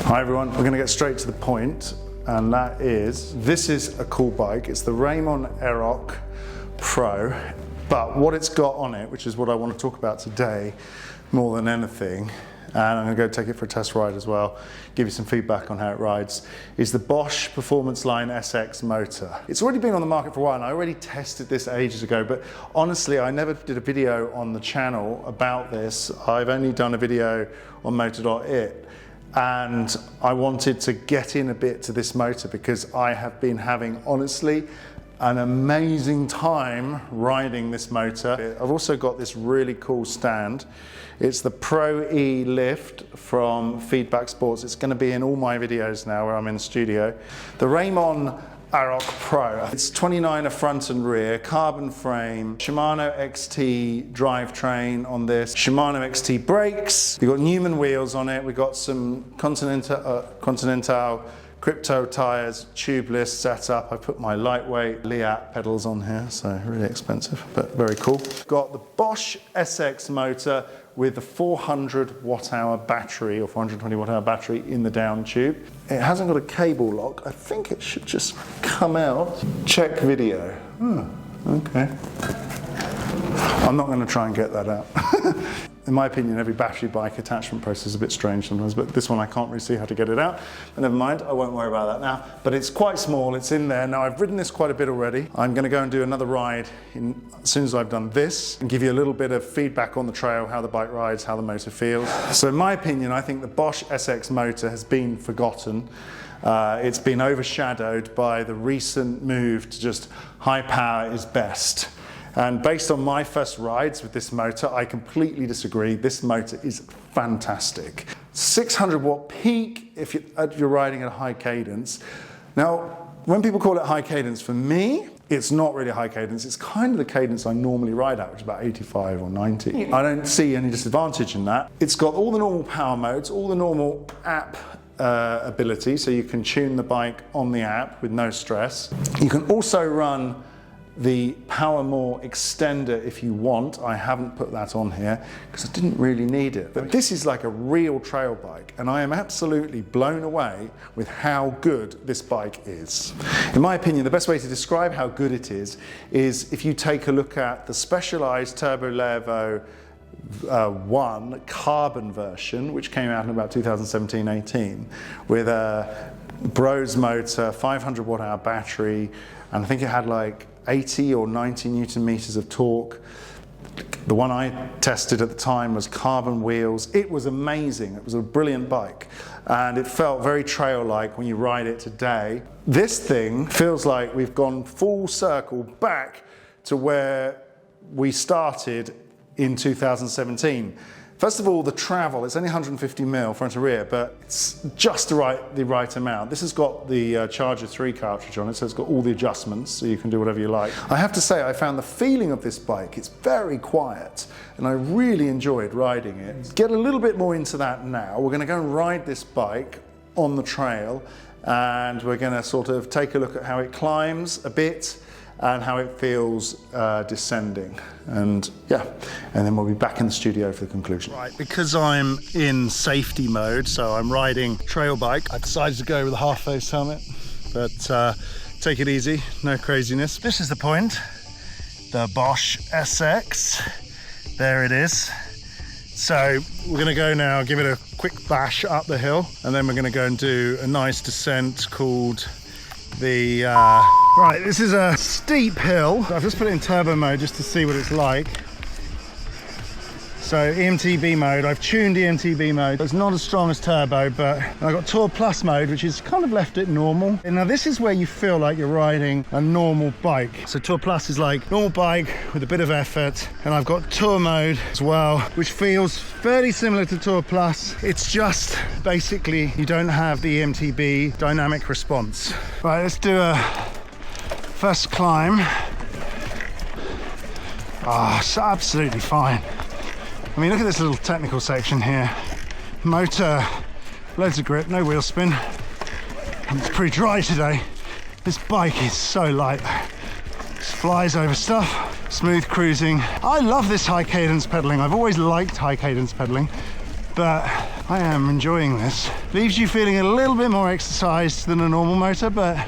Hi everyone, we're going to get straight to the point, and that is, this is a cool bike. It's the Raymon Airok Pro, but what it's got on it, which is what I want to talk about today more than anything, and I'm going to go take it for a test ride as well, give you some feedback on how it rides, is the Bosch Performance SX motor. It's already been on the market for a while, and I already tested this ages ago, but honestly, I never did a video on the channel about this. I've only done a video on motor.it, and I wanted to get in a bit to this motor because I have been having, honestly, an amazing time riding this motor. I've also got this really cool stand. It's the Pro E lift from Feedback Sports. It's going to be in all my videos now where I'm in the studio. The Raymon Airok Pro. It's 29er front and rear, carbon frame, Shimano XT drivetrain on this, Shimano XT brakes. We've got Newman wheels on it. We've got some Continental Crypto tires, tubeless setup. I put my lightweight Liat pedals on here, so really expensive, but very cool. Got the Bosch SX motor with the 400 watt-hour battery or 420 watt-hour battery in the down tube. It hasn't got a cable lock. I think it should just come out. Check video. Oh, okay. I'm not going to try and get that out. In my opinion, every battery bike attachment process is a bit strange sometimes, but this one I can't really see how to get it out. But never mind, I won't worry about that now. But it's quite small, it's in there. Now I've ridden this quite a bit already. I'm going to go and do another ride as soon as I've done this and give you a little bit of feedback on the trail, how the bike rides, how the motor feels. So in my opinion, I think the Bosch SX motor has been forgotten. It's been overshadowed by the recent move to just high power is best. And based on my first rides with this motor, I completely disagree. This motor is fantastic. 600 watt peak if you're riding at a high cadence. Now, when people call it high cadence, for me, it's not really high cadence. It's kind of the cadence I normally ride at, which is about 85 or 90. I don't see any disadvantage in that. It's got all the normal power modes, all the normal app ability, so you can tune the bike on the app with no stress. You can also run the Power More extender if you want. I haven't put that on here because I didn't really need it. But this is like a real trail bike, and I am absolutely blown away with how good this bike is. In my opinion, the best way to describe how good it is if you take a look at the Specialized Turbo Levo 1 carbon version, which came out in about 2017-18 with a Bros motor, 500 watt-hour battery, and I think it had like 80 or 90 Newton meters of torque. The one I tested at the time was carbon wheels. It was amazing. It was a brilliant bike, and it felt very trail-like when you ride it today. This thing feels like we've gone full circle back to where we started in 2017. First of all, the travel, it's only 150 mil front and rear, but it's just the right amount. This has got the Charger 3 cartridge on it, so it's got all the adjustments, so you can do whatever you like. I have to say, I found the feeling of this bike, it's very quiet, and I really enjoyed riding it. Get a little bit more into that now. We're gonna go and ride this bike on the trail, and we're gonna sort of take a look at how it climbs a bit, and how it feels descending, and yeah, and then we'll be back in the studio for the conclusion. Right, because I'm in safety mode, so I'm riding trail bike, I decided to go with a half-face helmet, but take it easy, no craziness. This is the point, the Bosch SX, there it is. So we're gonna go now, give it a quick bash up the hill, and then we're gonna go and do a nice descent called the right, this is a steep hill. I've just put it in turbo mode just to see what it's like. So EMTB mode, I've tuned EMTB mode. It's not as strong as turbo, but I've got Tour Plus mode, which is kind of left it normal. And now this is where you feel like you're riding a normal bike. So Tour Plus is like normal bike with a bit of effort. And I've got Tour mode as well, which feels fairly similar to Tour Plus. It's just basically you don't have the EMTB dynamic response. Right, let's do a first climb. Oh, it's absolutely fine. I mean, look at this little technical section here. Motor, loads of grip, no wheel spin. And it's pretty dry today. This bike is so light. Just flies over stuff, smooth cruising. I love this high cadence pedaling. I've always liked high cadence pedaling, but I am enjoying this. Leaves you feeling a little bit more exercised than a normal motor, but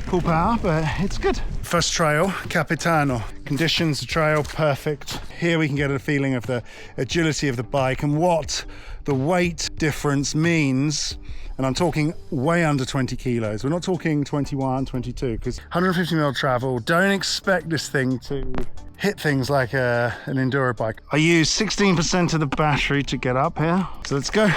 full power, but it's good. First trail, Capitano. Conditions, the trail, perfect. Here we can get a feeling of the agility of the bike and what the weight difference means. And I'm talking way under 20 kilos. We're not talking 21, 22, because 150 mil travel, don't expect this thing to hit things like an enduro bike. I use 16% of the battery to get up here. So let's go.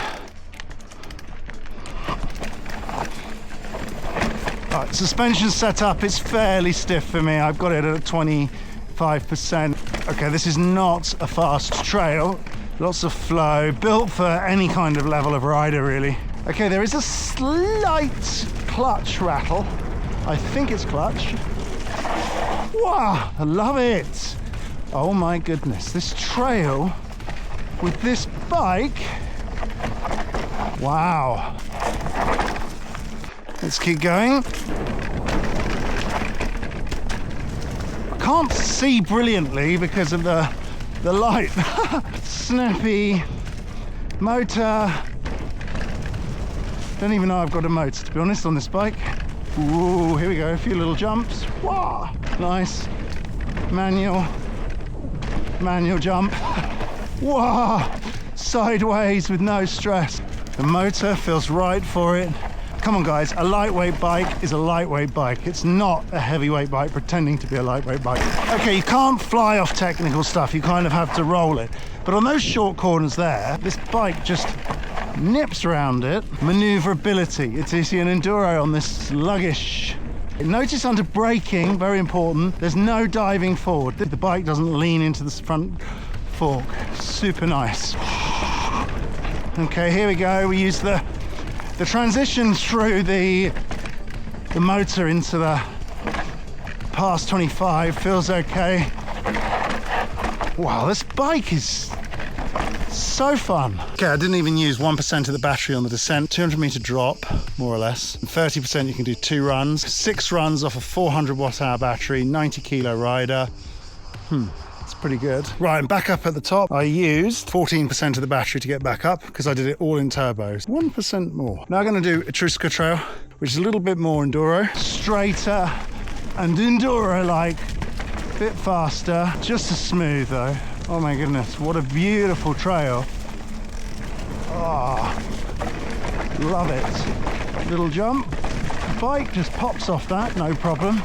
All right, suspension setup is fairly stiff for me. I've got it at 25%. Okay, this is not a fast trail. Lots of flow, built for any kind of level of rider, really. Okay, there is a slight clutch rattle. I think it's clutch. Wow, I love it. Oh my goodness, this trail with this bike. Wow. Let's keep going. I can't see brilliantly because of the light. Snappy motor. Don't even know I've got a motor, to be honest, on this bike. Ooh, here we go, a few little jumps. Wow, nice. Manual jump. Wow, sideways with no stress. The motor feels right for it. Come on guys, a lightweight bike is a lightweight bike. It's not a heavyweight bike pretending to be a lightweight bike. Okay, you can't fly off technical stuff, you kind of have to roll it. But on those short corners there, this bike just nips around it. Maneuverability. It's an enduro on this sluggish. Notice under braking, very important, there's no diving forward. The bike doesn't lean into the front fork. Super nice. Okay, here we go. We use the transition through the motor into the past 25 feels okay. Wow, this bike is so fun. Okay, I didn't even use 1% of the battery on the descent. 200 meter drop, more or less. 30% you can do 2 runs. 6 runs off a 400 watt hour battery, 90 kilo rider. It's pretty good. Right, and back up at the top. I used 14% of the battery to get back up because I did it all in turbos. 1% more. Now I'm gonna do Etrusca Trail, which is a little bit more enduro. Straighter and enduro-like, a bit faster, just as smooth though. Oh my goodness, what a beautiful trail. Oh, love it. Little jump, bike just pops off that, no problem.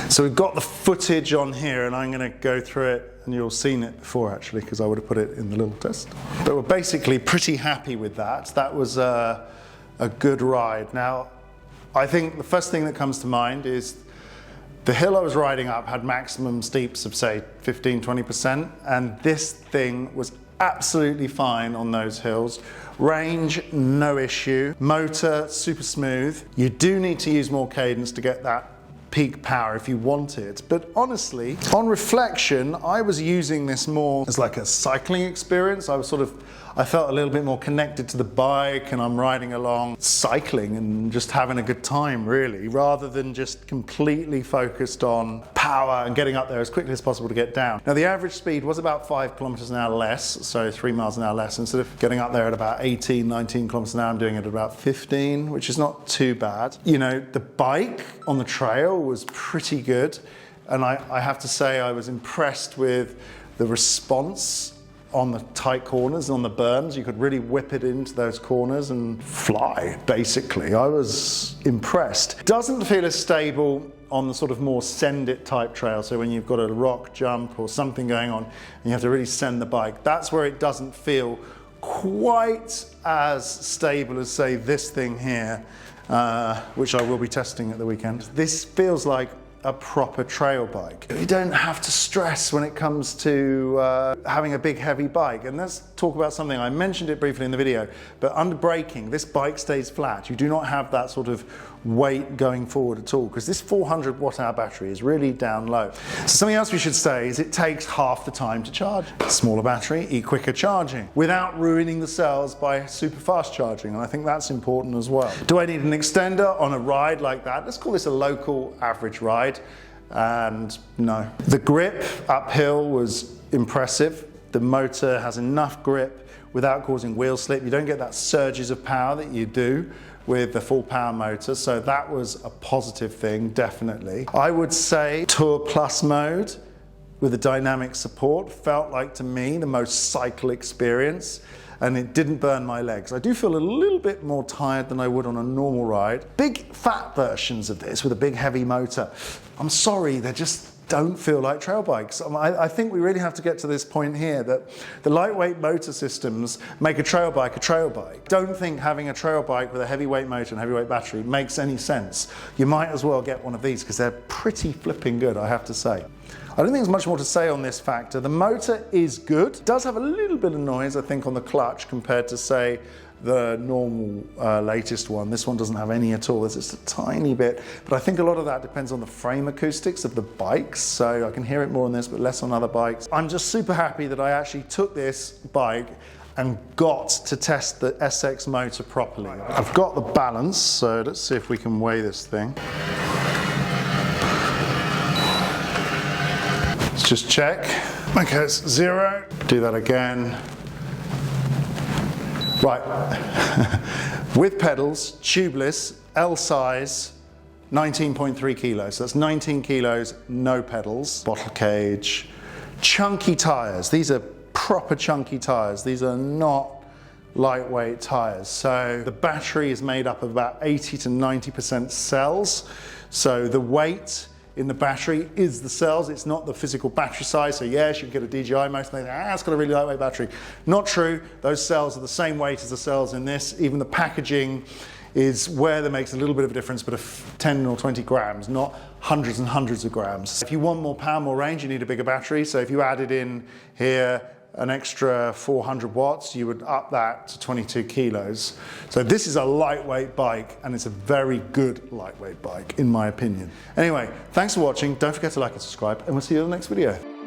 So we've got the footage on here and I'm gonna go through it, and you've seen it before actually, because I would have put it in the little test. But we're basically pretty happy with that. That was a good ride. Now, I think the first thing that comes to mind is the hill I was riding up had maximum steeps of say 15, 20%, and this thing was absolutely fine on those hills. Range, no issue. Motor, super smooth. You do need to use more cadence to get that peak power if you want it. But honestly, on reflection, I was using this more as like a cycling experience. I felt a little bit more connected to the bike, and I'm riding along cycling and just having a good time really, rather than just completely focused on power and getting up there as quickly as possible to get down. Now the average speed was about 5 kilometers an hour less, so 3 miles an hour less. Instead of getting up there at about 18, 19 kilometers an hour, I'm doing it at about 15, which is not too bad. You know, the bike on the trail was pretty good, and I have to say I was impressed with the response on the tight corners and on the berms. You could really whip it into those corners and fly, basically. I was impressed. Doesn't feel as stable on the sort of more send it type trail. So when you've got a rock jump or something going on and you have to really send the bike, that's where it doesn't feel quite as stable as say this thing here, which I will be testing at the weekend. This feels like a proper trail bike. You don't have to stress when it comes to having a big heavy bike. And let's talk about something, I mentioned it briefly in the video, but under braking, this bike stays flat. You do not have that sort of weight going forward at all, because this 400 watt hour battery is really down low. So something else we should say is it takes half the time to charge. Smaller battery, quicker charging, without ruining the cells by super fast charging, and I think that's important as well. Do I need an extender on a ride like that? Let's call this a local average ride, and no. The grip uphill was impressive. The motor has enough grip without causing wheel slip. You don't get that surges of power that you do with the full power motor, so that was a positive thing, definitely. I would say Tour Plus mode with the dynamic support felt like, to me, the most cycle experience, and it didn't burn my legs. I do feel a little bit more tired than I would on a normal ride. Big fat versions of this with a big heavy motor, I'm sorry, they just don't feel like trail bikes. I think we really have to get to this point here that the lightweight motor systems make a trail bike a trail bike. Don't think having a trail bike with a heavyweight motor and heavyweight battery makes any sense. You might as well get one of these because they're pretty flipping good, I have to say. I don't think there's much more to say on this factor. The motor is good. It does have a little bit of noise, I think, on the clutch compared to, say, the normal latest one. This one doesn't have any at all. There's just a tiny bit, but I think a lot of that depends on the frame acoustics of the bikes, so I can hear it more on this but less on other bikes. I'm just super happy that I actually took this bike and got to test the SX motor properly. I've got the balance, so let's see if we can weigh this thing. Let's just check. Okay, it's 0. Do that again. Right, with pedals, tubeless, L size, 19.3 kilos. So that's 19 kilos, no pedals. Bottle cage, chunky tires. These are proper chunky tires. These are not lightweight tires. So the battery is made up of about 80 to 90% cells. So the weight in the battery is the cells, it's not the physical battery size. So yes, you can get a DJI motor and they think, it's got a really lightweight battery. Not true, those cells are the same weight as the cells in this. Even the packaging is where that makes a little bit of a difference, but 10 or 20 grams, not hundreds and hundreds of grams. If you want more power, more range, you need a bigger battery. So if you added in here an extra 400 watts, you would up that to 22 kilos. So this is a lightweight bike, and it's a very good lightweight bike, in my opinion. Anyway, thanks for watching. Don't forget to like and subscribe, and we'll see you in the next video.